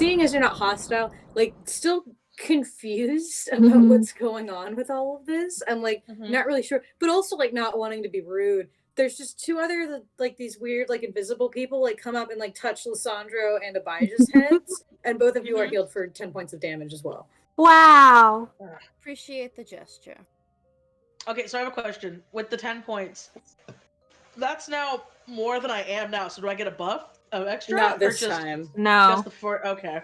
seeing as you're not hostile, like, still confused about what's going on with all of this. I'm, like, not really sure, but also, like, not wanting to be rude. There's just two other, like, these weird, like, invisible people, like, come up and, like, touch Lisandro and Abijah's heads, and both of you are healed for 10 points of damage as well. Wow. Appreciate the gesture. Okay, so I have a question. With the 10 points, that's now more than I am now, so do I get a buff? Oh, extra? Not this or just, time. No. Just the 4? Okay.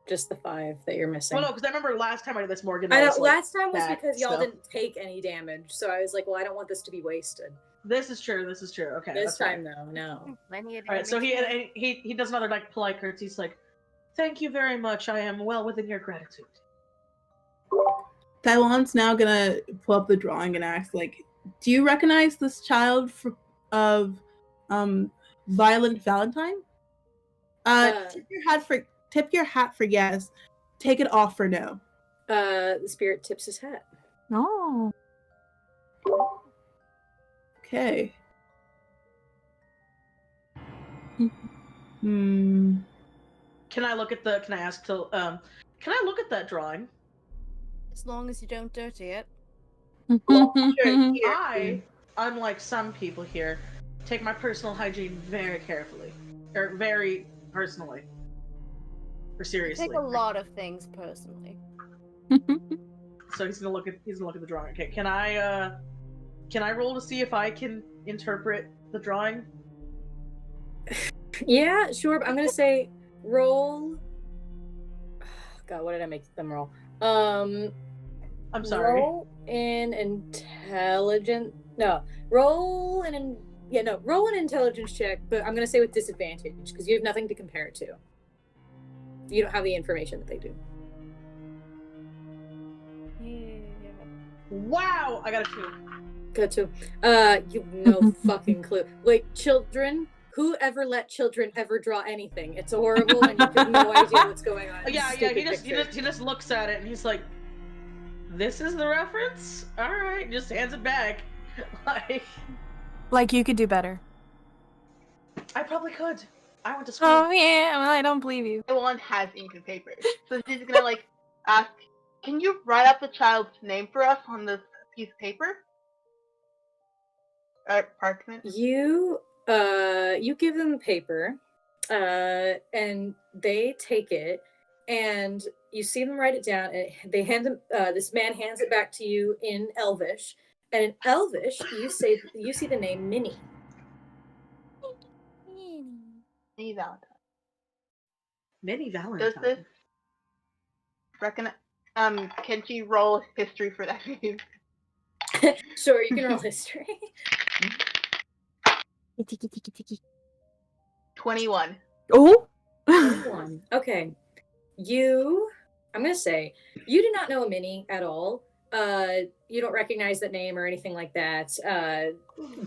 Just the 5 that you're missing. Well, no, because I remember last time I did this, Morgan. I know, was, like, last time was back, because y'all so. didn't take any damage, so I was like, well, I don't want this to be wasted. This is true. Okay. This that's time, right. though, no. Alright, so he does another, like, polite curtsy. He's like, thank you very much. I am well within your gratitude. Tylwalyn's now gonna pull up the drawing and ask, like, do you recognize this child of Violent Valentine? Tip your hat for yes. Take it off for no. The spirit tips his hat. No. Okay. Can I look at the? Can I ask to? Can I look at that drawing? As long as you don't dirty it. I, unlike some people here, take my personal hygiene very carefully, or very personally, or seriously. I take a lot of things personally. So he's gonna look at the drawing. Okay, can I roll to see if I can interpret the drawing? Yeah, sure. But I'm gonna say roll. God, what did I make them roll? I'm sorry. Roll in intelligence. No, roll an intelligence check. But I'm gonna say with disadvantage because you have nothing to compare it to. You don't have the information that they do. Wow, I got a 2. Got 2. You have no fucking clue. Like, children. Who ever let children ever draw anything? It's horrible, and you have no idea what's going on. Yeah. He just looks at it and he's like, "This is the reference? All right." Just hands it back. Like you could do better. I probably could. I went to school. Oh yeah, well I don't believe you. Tylwalyn has ink and paper, so she's gonna like ask, "Can you write up the child's name for us on this piece of paper?" Parchment. You give them paper, and they take it, and you see them write it down. And they hand them. This man hands it back to you in Elvish, and in Elvish, you see the name Minnie. Minnie Valentine. Minnie Valentine. Does this recognize? Can she roll history for that name? Sure, you can roll history. 21. Oh. 21. Okay. I'm gonna say you do not know a Minnie at all. You don't recognize that name or anything like that.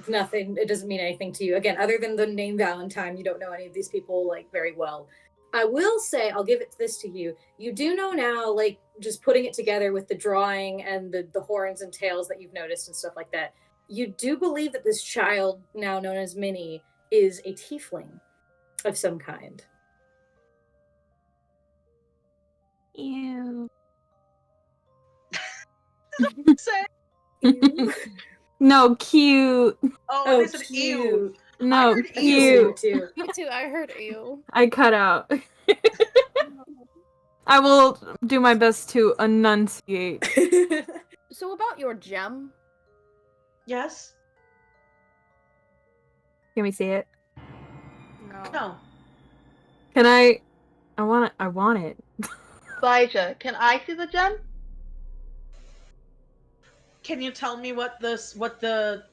Nothing. It doesn't mean anything to you. Again, other than the name Valentine, you don't know any of these people like very well. I will say, I'll give this to you. You do know now, like just putting it together with the drawing and the horns and tails that you've noticed and stuff like that. You do believe that this child, now known as Minnie, is a tiefling of some kind. Ew. Say. Ew. No, cute. Oh, it is an ew. No, heard cute. Too. Me too, I heard ew. I cut out. I will do my best to enunciate. So about your gem, Yes. Can we see it? No. Can I want it. Abijah, can I see the gem? Can you tell me what the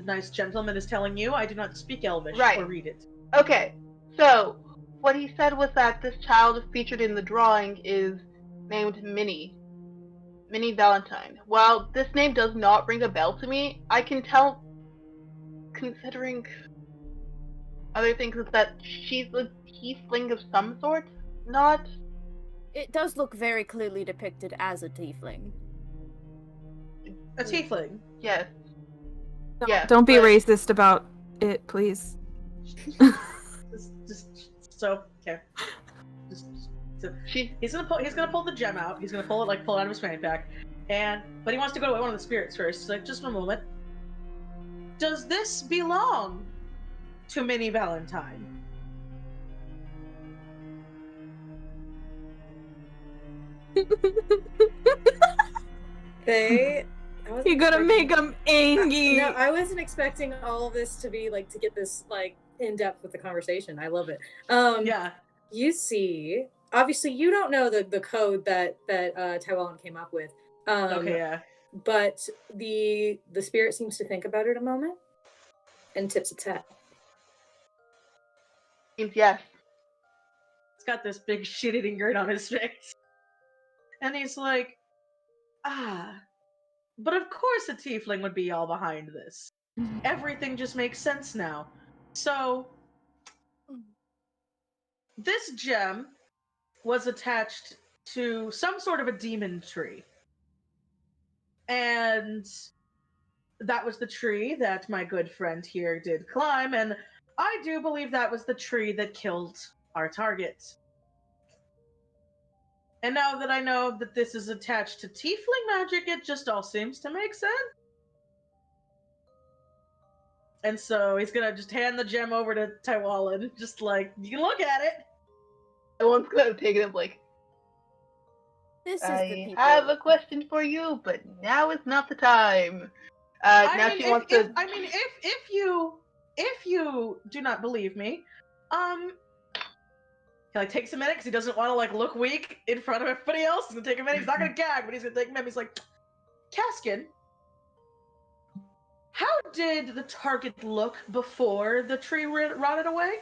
nice gentleman is telling you? I do not speak Elvish or read it. Okay, so what he said was that this child featured in the drawing is named Minnie Valentine. While this name does not ring a bell to me, I can tell, considering other things, is that she's a tiefling of some sort. Not. it does look very clearly depicted as a tiefling. A tiefling. Yes. Don't be racist about it, please. So okay. So he's gonna pull the gem out. He's gonna pull it out of his fanny pack, but he wants to go to one of the spirits first. He's like, just a moment. Does this belong to Minnie Valentine? You're gonna make them angry. No, I wasn't expecting all of this to be like to get this like in depth with the conversation. I love it. Yeah. You see, obviously, you don't know the code that Tylwalyn came up with. Okay. Yeah. But the spirit seems to think about it a moment and tips its hat. Yes. He's got this big shit-eating grin on his face. And he's like, but of course a tiefling would be all behind this. Everything just makes sense now. So, this gem was attached to some sort of a demon tree. And that was the tree that my good friend here did climb, and I do believe that was the tree that killed our target. And now that I know that this is attached to tiefling magic, it just all seems to make sense. And so he's gonna just hand the gem over to Tylwalyn, just like, you can look at it. Tylwalyn's gonna take it and like, This is the I people. have a question for you, but now is not the time. If you do not believe me, he like takes a minute because he doesn't want to like look weak in front of everybody else. He's gonna take a minute. He's not gonna gag, but he's gonna take a minute. He's like, Kaskan, how did the target look before the tree rotted away?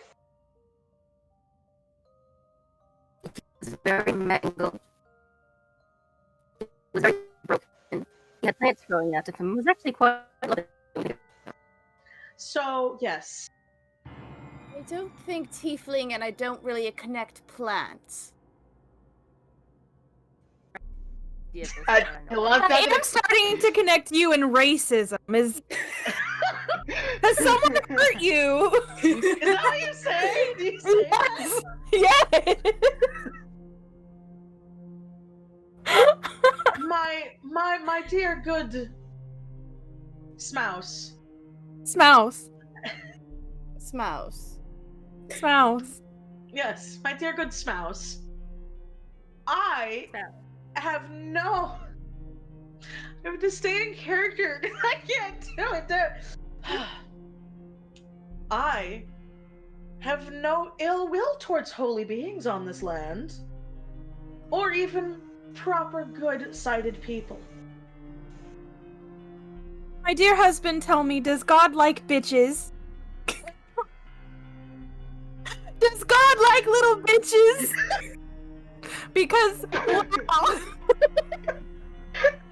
It was very mangled. It was very broken. He had plants growing out of him. It was actually quite lovely. So, yes. I don't think tiefling and I don't really connect plants. I am starting to connect you and racism. Has someone hurt you? Is that what you say? Do you say that? Yes. My dear good Smouse. Smouse. Smouse. Smouse. Yes, my dear good Smouse. I have to stay in character. I can't do it. I have no ill will towards holy beings on this land, or even proper good-sighted people. My dear husband, tell me, does God like bitches? Does God like little bitches? Because, wow.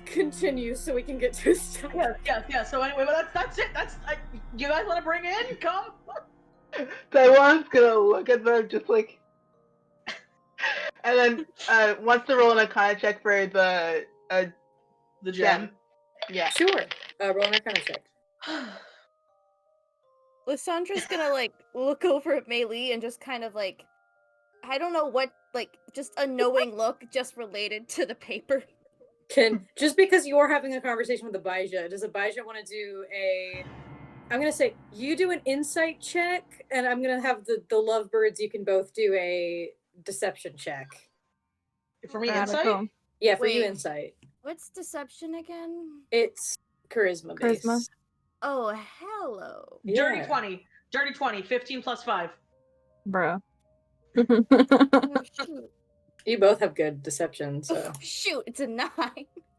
Continue so we can get to stuff. Yeah. So anyway, but that's it. You guys want to bring in? Come. Tylwalyn's gonna look at them just like, and then wants to roll an Arcana check for the gem. Yeah. Sure. Roll an Arcana check. Lisandro's gonna like look over at Maylee and just kind of like, I don't know what, like just a knowing look just related to the paper. Just because you're having a conversation with Abijah, does Abijah want to do I'm going to say, you do an insight check, and I'm going to have the lovebirds, you can both do a deception check. For me, insight? Yeah, for you, insight. What's deception again? It's charisma based. Charisma. Oh, hello. Dirty 20. Dirty 20. 15 plus 5. Bruh. Oh, shoot. You both have good deception, so. Oh, shoot, it's a 9.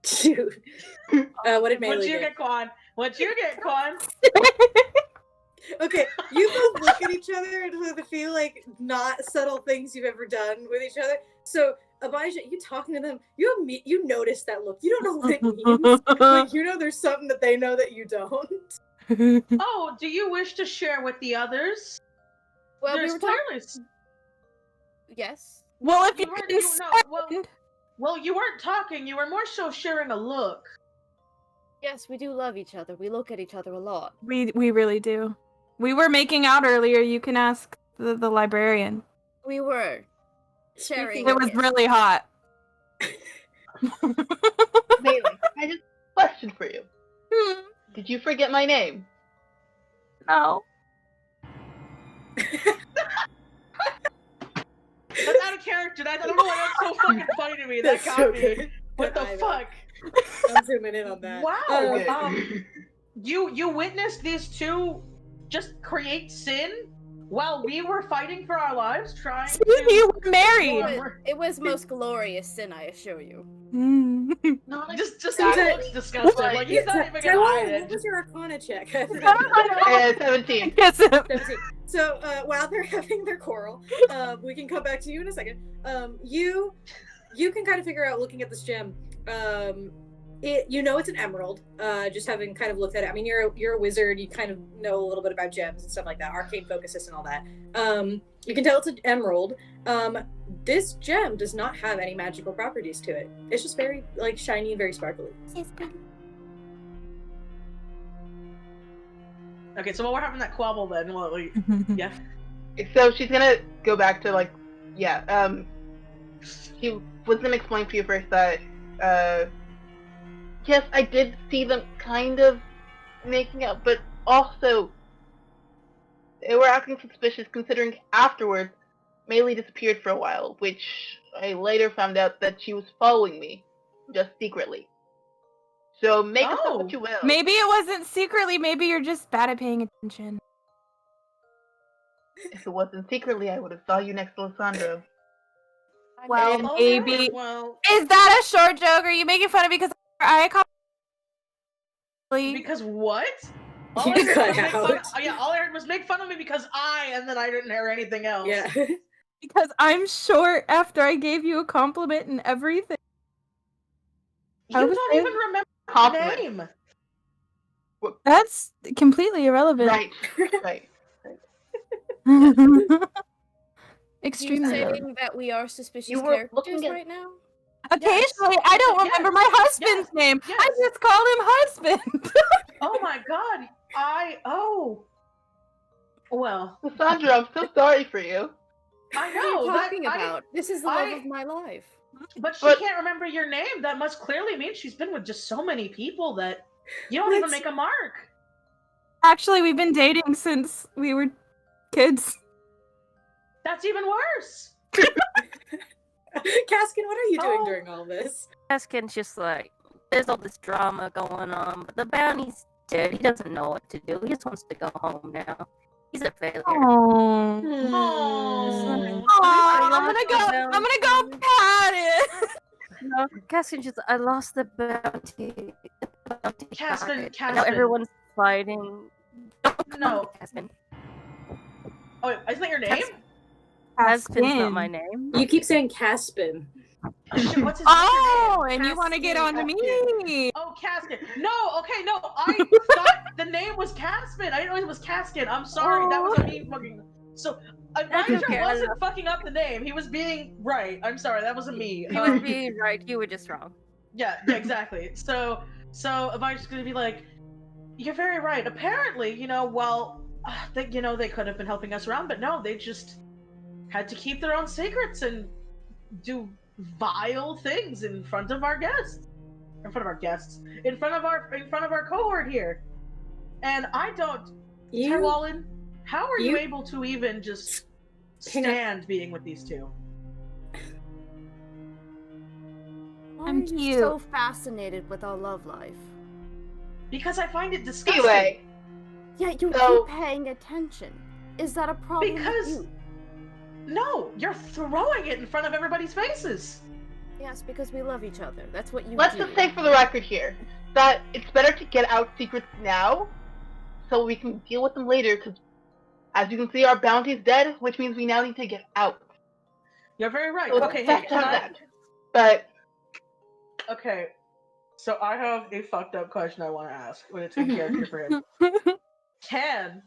Shoot. What did Maylee What'd you get, Quan? What'd you get, Quan? Okay, you both look at each other and feel like not subtle things you've ever done with each other. So, Abijah, you talking to them, you notice that look. You don't know what it means. Like, you know there's something that they know that you don't. Oh, do you wish to share with the others? Well, There's we were clearly... Yes. Well, if Well, you weren't talking. You were more so sharing a look. Yes, we do love each other. We look at each other a lot. we really do. We were making out earlier. You can ask the librarian. We were. Sharing. It was really hot. Maylee, I just have a question for you. Did you forget my name? No. That's out of character. I don't know why that's so fucking funny to me. That That's got so me. good. What the I know. fuck? I'm zooming in on that. Wow. Okay. You witnessed these two just create sin while we were fighting for our lives, trying to. You were married. It was most glorious sin, I assure you. No, like, Just that- he looks disgusting. Like he's not even gonna hide Tylwalyn, it. what was your Arcana check? I forgot. 17. Yes. 17. So while they're having their quarrel, we can come back to you in a second. You can kind of figure out, looking at this gem, it's an emerald. Just having kind of looked at it. I mean, you're a wizard. You kind of know a little bit about gems and stuff like that, arcane focuses and all that. You can tell it's an emerald. This gem does not have any magical properties to it. It's just very shiny and very sparkly. Okay, so while we're having that quabble, then yeah. So she's gonna go back to she was gonna explain to you first that yes, I did see them kind of making out, but also they were acting suspicious considering afterwards Maylee disappeared for a while, which I later found out that she was following me, just secretly. So make of that what you will. Maybe it wasn't secretly, maybe you're just bad at paying attention. If it wasn't secretly, I would have saw you next to Lisandro. Well, maybe. Well, Is that a short joke? Are you making fun of me because I because what? All You I heard cut was make out. all I heard was make fun of me because and then I didn't hear anything else. Yeah. Because I'm short after I gave you a compliment and everything. You I was don't saying- even remember the Compliment. name. That's completely irrelevant. Right. Extremely You irrelevant. saying that we are suspicious You were characters looking at- right now? Occasionally, I don't remember my husband's name. Yes. I just called him husband. Oh my god. Well, Lisandro, I'm so sorry for you. I What are know. you that- talking I- about? This is the love of my life. But she But- can't remember your name. That must clearly mean she's been with just so many people that you don't even Let's- make a mark. Actually, we've been dating since we were kids. That's even worse. Kaskan, what are you doing Oh. during all this? Kaskan's just like, there's all this drama going on, but the bounty's dead. He doesn't know what to do. He just wants to go home now. He's a failure. Oh. Oh. I'm gonna go pat it. No, Kaskan's just, I lost the bounty. The bounty Kaskan, died. Now Kaskan. everyone's fighting. Don't come No. to Kaskan. Oh, wait, isn't that your name? Kaskan's not my name. You keep saying Caspin. Shit, what's his Oh, name? and you want to get on to me? Oh, Kaskan. No, okay, no. I thought the name was Caspin. I didn't know it was Kaskan. I'm sorry. That was me fucking. So, Abijah okay, wasn't fucking up the name. He was being right. I'm sorry. That wasn't me. You was being right. You were just wrong. Yeah, exactly. So Abijah's gonna be like, you're very right. Apparently, they could have been helping us around, but no, they just had to keep their own secrets and do vile things in front of our guests. In front of our cohort here. And I don't Tylwalyn, how are you able to even just stand being with these two? Why I'm are you cute. so fascinated with our love life? Because I find it disgusting. Anyway, Yeah, you So- keep paying attention. Is that a problem Because- with you? No, you're throwing it in front of everybody's faces. Yes, because we love each other. That's what you let's do. just say for the record here that it's better to get out secrets now so we can deal with them later, because as you can see, our bounty's dead, which means we now need to get out. You're very right. So Okay, hey, that's can I... that. But Okay, so I have a fucked up question I want to ask when it's in character for him. Can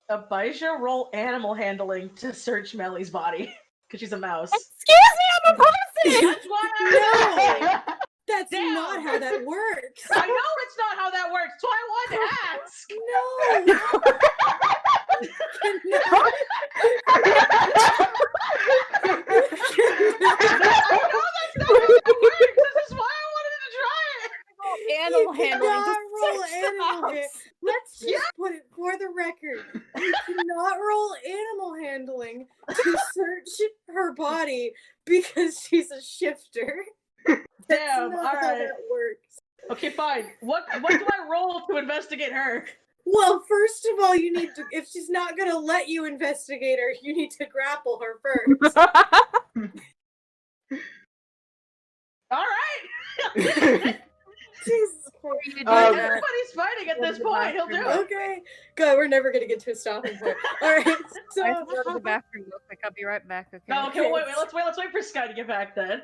Abijah roll animal handling to search Melly's body? Because she's a mouse. Excuse me, I'm a person. That's why I know! That's Damn. not how that works. I know it's not how that works, so I wanted to ask! No. cannot roll search the animal house. handling. Let's just put it for the record. You cannot roll animal handling to search her body because she's a shifter. That's Damn, not all how right. that works. Okay, fine. What do I roll to investigate her? Well, first of all, you need to, if she's not going to let you investigate her, you need to grapple her first. All right. Jesus Christ. Everybody's fighting at this point. He'll do it. Okay. God, we're never going to get to a stopping point. All right. I have So, to go to the bathroom real quick. I'll be right back. Okay. No, okay, wait. Let's wait for Sky to get back then.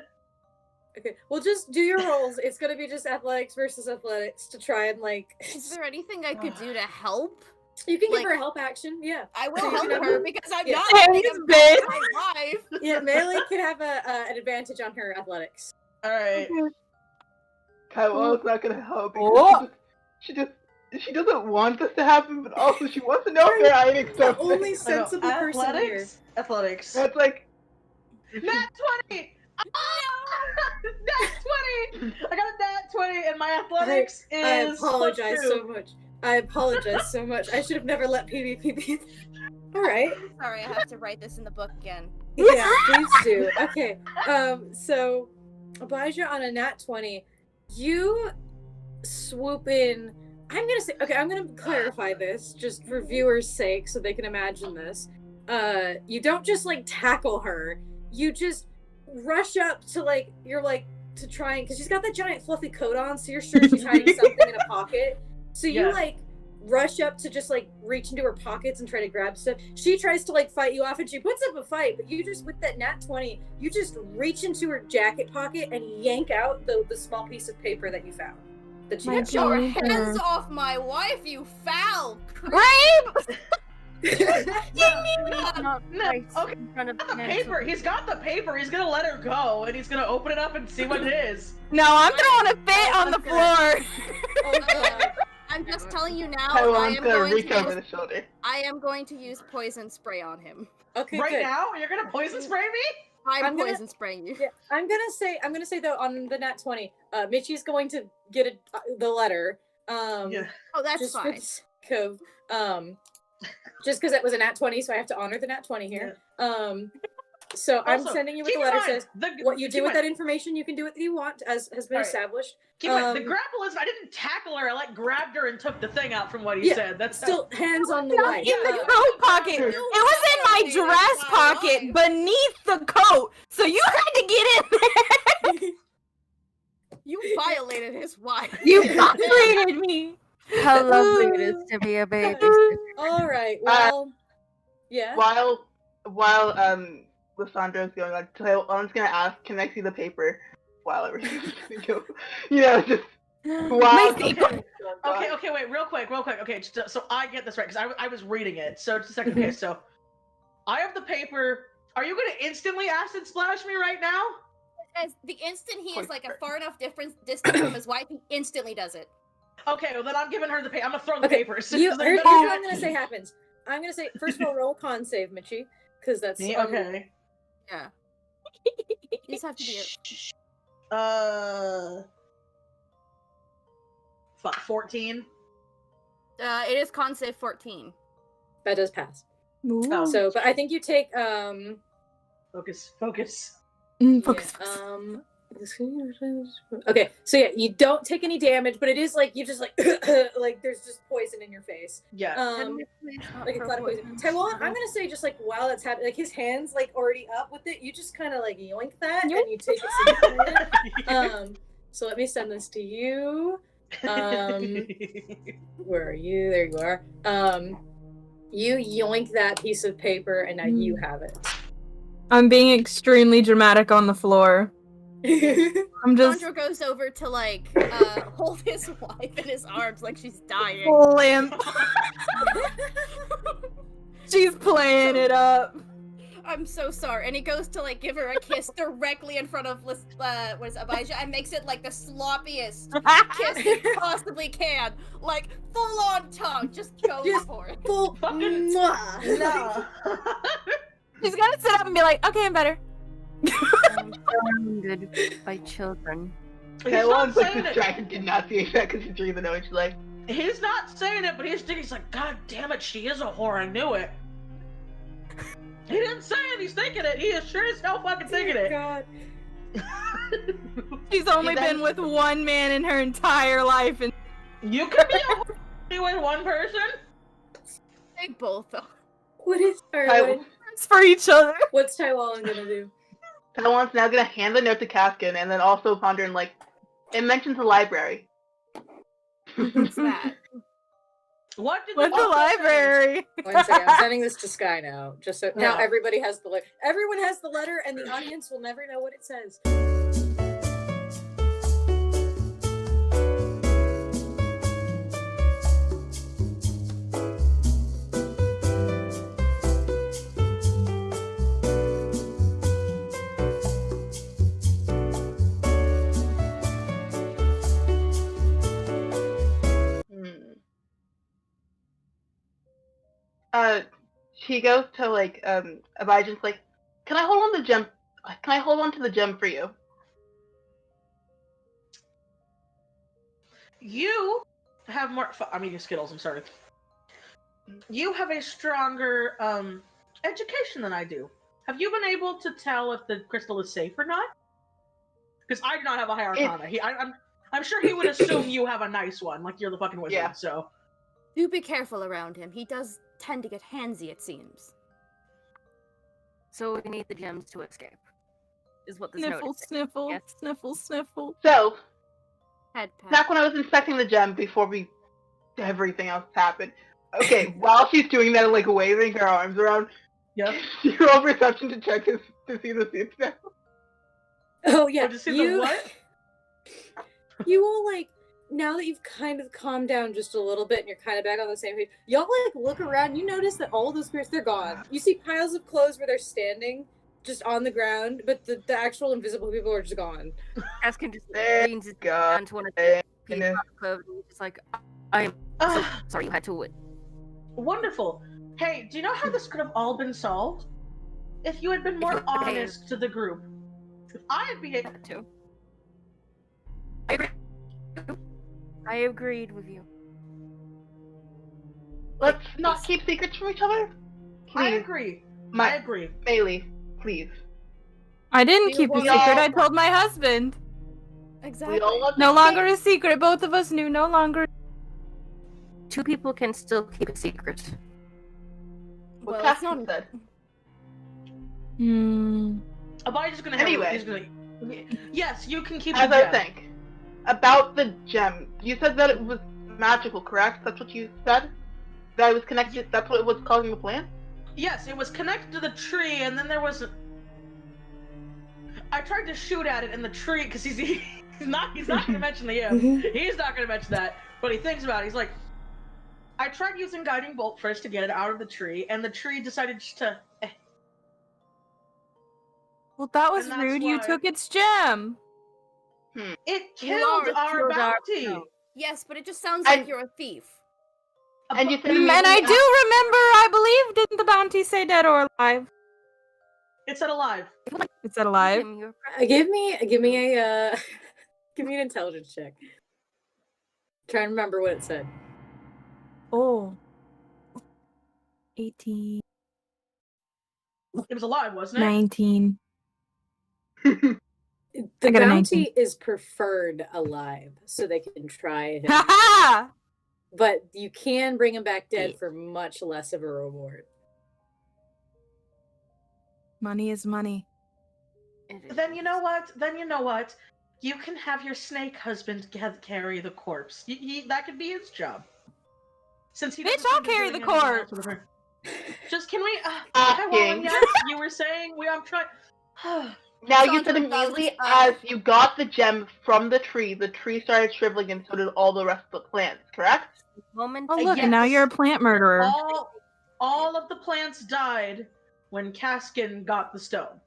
okay. Well, just do your rolls. It's going to be just athletics versus athletics to try and, like... Is there anything I could do to help? You can give like- her a help action, yeah. I will So you help can have her a- because I'm yeah. not Hey, letting he's him big. back my life. Yeah, Maylee can have an advantage on her athletics. All right. Tylwalyn's not gonna help Oh. because she doesn't want this to happen, but also she wants to know if they're hiding The something. only sensible person here. Athletics. That's like Nat 20! Nat 20! I got a nat 20 and my athletics is. I apologize +2. so much. I apologize so much. I should have never let PvP be. Alright. Sorry, I have to write this in the book again. Yeah, please do. Okay. So Abijah on a nat 20, you swoop in. I'm gonna clarify this just for viewers' sake so they can imagine this. You don't just like tackle her, you just rush up to like to try and, because she's got that giant fluffy coat on, so you're sure she's hiding something in a pocket. So you Yeah. like rush up to just like reach into her pockets and try to grab stuff. She tries to like fight you off and she puts up a fight, but you just, with that nat 20, you just reach into her jacket pocket and yank out the small piece of paper that you found. That she Get your hands off my wife, you foul Rape! Not No, right okay. in front of He's got the Nancy. paper. He's got the paper. He's gonna let her go, and he's gonna open it up and see what it is. No, I'm throwing a fit on the floor. Oh, God. I'm just telling you now, Tylwalyn's gonna reach over the shoulder. I am going to use poison spray on him. Okay, Right good. now, you're gonna poison spray me? I'm gonna- poison spraying you. Yeah, I'm gonna say though, on the nat 20, Michie's going to get the letter. Yeah. Oh, that's just for fine. the sake of, just because it was a nat 20, so I have to honor the nat 20 here. So I'm Also, sending you what keep the in letter mind, says. What you do keep with in that mind- information, you can do what you want, as has been Alright. established. Keep in mind, the Um, grapple is. I didn't tackle her. I like grabbed her and took the thing out from what he Yeah, said. That's Still, hands on the Not wife. in the Yeah. coat pocket. It was in my dress pocket beneath the coat. So you had to get in there. You violated his wife. You violated me. How lovely it is to be a baby. All right. Well, yeah. While Lisandro's going on, Tylwalyn's gonna ask, "Can I see the paper?" While everything's gonna go, just while. Okay, wait, real quick. Okay, so I get this right, because I was reading it. So just a second, okay, so I have the paper. Are you gonna instantly acid splash me right now? As the instant he is like a far enough distance from his wife, he instantly does it. Okay, well then I'm giving her the paper. I'm gonna throw the Okay, papers. Here's Like, what I'm gonna say happens. I'm gonna say, first of all, roll con save, Michie, because that's okay. Yeah. You just have to be. Fuck, 14. It is con save 14. that does pass. Oh. So, but I think you take Focus. Focus. yeah, okay, so yeah, you don't take any damage, but it is like you just like like there's just poison in your face. Yeah. Like a cloud of poison. Tylwalyn, I'm gonna say just like while it's happening, like his hands like already up with it, you just kind of like yoink that and you take it. So you can it. So let me send this to you. Where are you? There you are. You yoink that piece of paper, and now you have it. I'm being extremely dramatic on the floor. I'm just Sandro goes over to like hold his wife in his arms like she's dying. limp. She's playing it up. I'm so sorry. And he goes to like give her a kiss directly in front of what is Abijah, and makes it like the sloppiest kiss he possibly can. Like full on tongue. Just go for it. Full mwah. No. She's gonna sit up and be like, okay, I'm better. I'm surrounded by children. He's That not one's like saying it. distracted, did not see that because he's reading the note. She's like, He's not saying it, but he's like, God damn it, she is a whore. I knew it. He didn't say it. He's thinking it. He is sure as hell fucking thinking it. God. She's only been with one man in her entire life, and You could be a whore with one person. They both are. What is alright, it's for each other. what's Tylwalyn gonna do? that one's now gonna hand the note to Kaskan and then also pondering, like, it mentions the library. What's that? What did With the fuck say? library. One second, I'm sending this to Sky now, just so now Yeah. everybody has the letter. Everyone has the letter, and the audience will never know what it says. She goes to like Abijah's like, can I hold on to the gem? Can I hold on to the gem for you? You have more. I'm eating Skittles. I'm sorry. You have a stronger education than I do. Have you been able to tell if the crystal is safe or not? Because I do not have a high arcana. I'm sure he would assume you have a nice one, like you're the fucking wizard. Yeah. So Do be careful around him. He does tend to get handsy, it seems. So we need the gems to escape. Is what this Sniffle, note is. sniffle, Yes. sniffle, sniffle. So Head pat. back when I was inspecting the gem before everything else happened. Okay, while she's doing that, like waving her arms around, yeah. you roll perception to check to see the seats now. Oh yeah, to see the what? You all like now that you've kind of calmed down just a little bit and you're kind of back on the same page. Y'all like look around. You notice that all those spirits they're gone. You see piles of clothes where they're standing, just on the ground, but the actual invisible people are just gone. Kaskan just There leans his go. down to one of the people And, on the clothes and he's just like, I am so sorry you had to wait. Wonderful. Hey, do you know how this could have all been solved? If you had been more honest to the group. If I had behaved. Had to. I agree. I agreed with you. let's not keep secrets from each other. I Please, agree. I my agree. Maylee, please. I didn't You keep a want- secret. I told my husband. Exactly. We all want No the longer same- a secret. Both of us knew. No longer. Two people can still keep a secret. What Well, it's Kaskan not. said. Abijah's gonna Anyway. he's gonna. Yes, you can keep As the I gem. think about the gem, you said that it was magical, correct? That's what you said. That it was connected. That's what was causing the plant. Yes, it was connected to the tree, and then there was. I tried to shoot at it in the tree because he's not gonna mention the imp. He's not gonna mention that, but he thinks about it. He's like, I tried using guiding bolt first to get it out of the tree, and the tree decided just to. Well, that was And that's rude. You why- took its gem. It killed our bounty. Yes, but it just sounds And- like you're a thief. And you said And I do remember. I believe didn't the bounty say dead or alive? It said alive. It said alive. Tim, you're Give me a give me an intelligence check. Try and remember what it said. Oh. 18. It was alive, wasn't it? 19. The I got a bounty is preferred alive, so they can try him. Ha But you can bring him back dead Yeah. for much less of a reward. Money is money. Then you know what? You can have your snake husband carry the corpse. That could be his job. Since he Bitch, doesn't I'll seem to be carry doing the anything else corpse. with her. Just can we? Asking. Yes, you were saying I'm trying. Now you said Lisandro does, immediately as you got the gem from the tree started shriveling, and so did all the rest of the plants. Correct? moment. Oh, look, and now yes. you're a plant murderer. All of the plants died when Kaskan got the stone.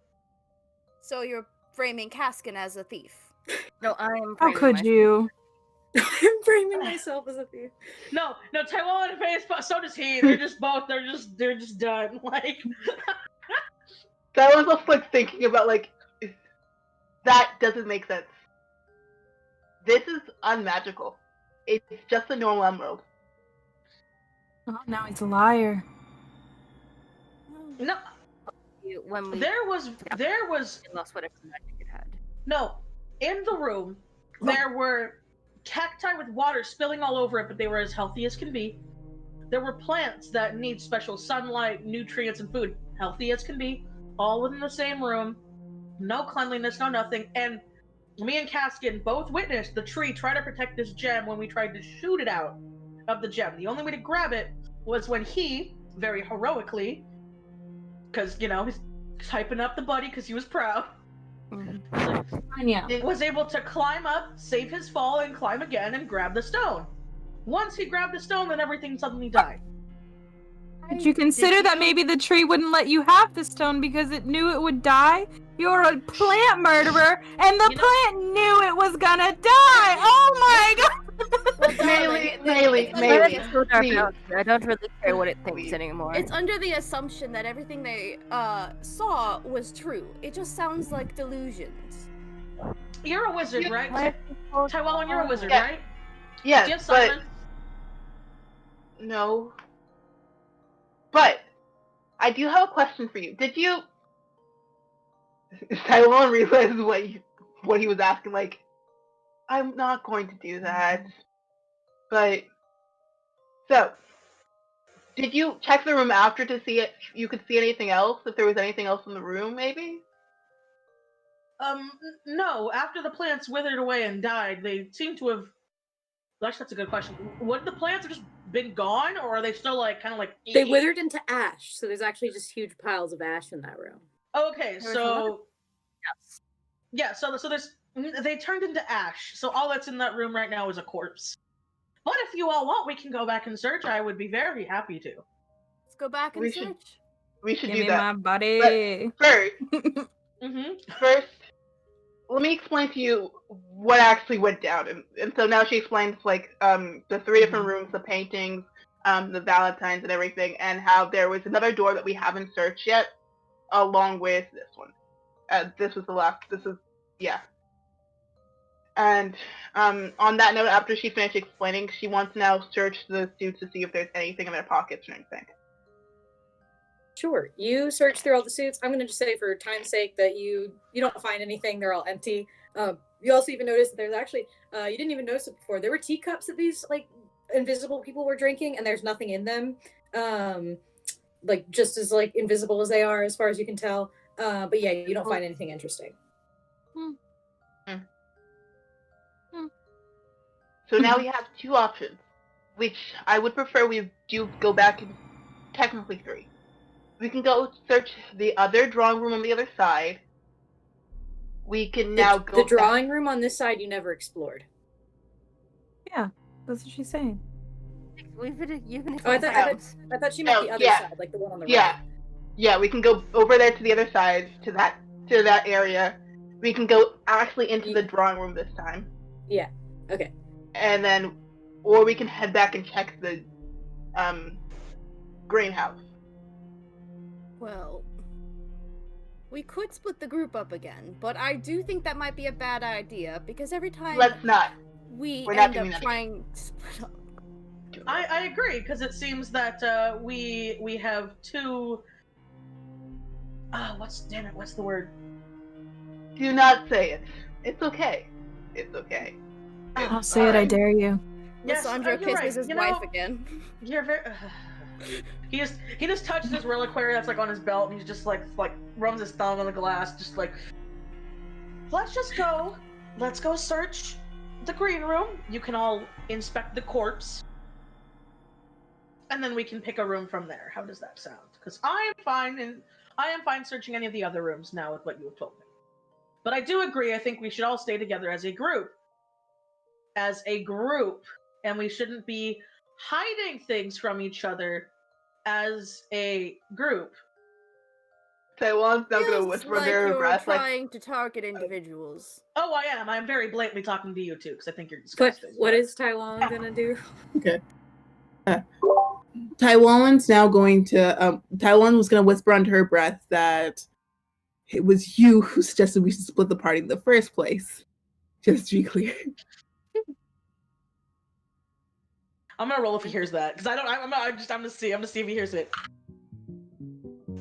So you're framing Kaskan as a thief. No, I am. How framing could myself. you? I'm framing myself as a thief. No, Tylwalyn and face, but so does he. They're just both. They're just done. Like. That was also like thinking about like that doesn't make sense. This is unmagical. It's just a normal emerald. Oh, now he's a liar. No, When we there was it lost whatever magic it had. no in the room. There were cacti with water spilling all over it, but they were as healthy as can be. There were plants that need special sunlight, nutrients, and food, healthy as can be, all within the same room. No cleanliness, no nothing. And me and Kaskan both witnessed the tree try to protect this gem when we tried to shoot it out of the gem. The only way to grab it was when he, very heroically, because, he's hyping up the buddy because he was proud, Yeah. was able to climb up, save his fall, and climb again and grab the stone. Once he grabbed the stone, then everything suddenly died. Did you consider that maybe the tree wouldn't let you have the stone because it knew it would die? You're a plant murderer, and the plant knew it was gonna die! Oh my god! Maylee, please. I don't really care what it thinks anymore. It's under the assumption that everything they saw was true. It just sounds like delusions. You're a wizard, right? Tylwalyn, you're a wizard, Yeah. right? Yes, Do you have but silence? no. But I do have a question for you. Did you? Tylwalyn realized what he was asking. Like, I'm not going to do that. But so, did you check the room after to see if you could see anything else? If there was anything else in the room, maybe? No. After the plants withered away and died, they seem to have. Actually, that's a good question. Would the plants have just been gone, or are they still kind of They withered into ash, so there's actually just huge piles of ash in that room. Okay, so yeah, so there's they turned into ash. So all that's in that room right now is a corpse. But if you all want, we can go back and search. I would be very happy to. Let's go back and search. We should Give do me that. my body. But Mm-hmm. first, let me explain to you what actually went down. And so now she explains the 3 different rooms, the paintings, the Valentines and everything, and how there was another door that we haven't searched yet, along with this one. This was the last. Yeah. And on that note, after she finished explaining, she wants to now search the suits to see if there's anything in their pockets or anything. Sure. You search through all the suits. I'm going to just say for time's sake that you don't find anything. They're all empty. You also even notice that there's actually, you didn't even notice it before, there were teacups that these invisible people were drinking, and there's nothing in them. Just as invisible as they are as far as you can tell. But yeah, you don't find anything interesting. So now we have 2 options, which I would prefer we do go back and technically 3. We can go search the other drawing room on the other side. We can now go the drawing room on this side you never explored. Yeah, that's what she's saying. I thought she meant the other side, the one on the right. Yeah, we can go over there to the other side, to that area. We can go actually into the drawing room this time. Yeah. Okay. And then, or we can head back and check the greenhouse. Well, we could split the group up again, but I do think that might be a bad idea because every time Let's not. we We're not end doing up that trying to split up. I agree, because it seems that we have 2. What's the word? Do not say it. It's okay. It's okay. I'll say it, I dare you. Yes, Lisandro you're kisses right. his wife again. You're very. He just touches his reliquary that's on his belt, and he's just rubs his thumb on the glass, just let's just go. Let's go search the green room. You can all inspect the corpse, and then we can pick a room from there. How does that sound? Because I am fine searching any of the other rooms now with what you have told me. But I do agree. I think we should all stay together as a group. And we shouldn't be hiding things from each other as a group. Tylwalyn's now gonna Feels whisper like under her you're breath, trying to target individuals. Oh, I am. I'm very blatantly talking to you too, because I think you're But disgusting. what is Tylwalyn gonna do? Okay. Tylwalyn's now going to. Tylwalyn was going to whisper under her breath that it was you who suggested we should split the party in the first place. Just to be clear. I'm gonna roll if he hears that because I don't. I'm gonna see. I'm gonna see if he hears it.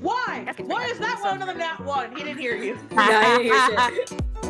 Why? Why is that one another nat one? He didn't hear you. Yeah, I didn't hear shit.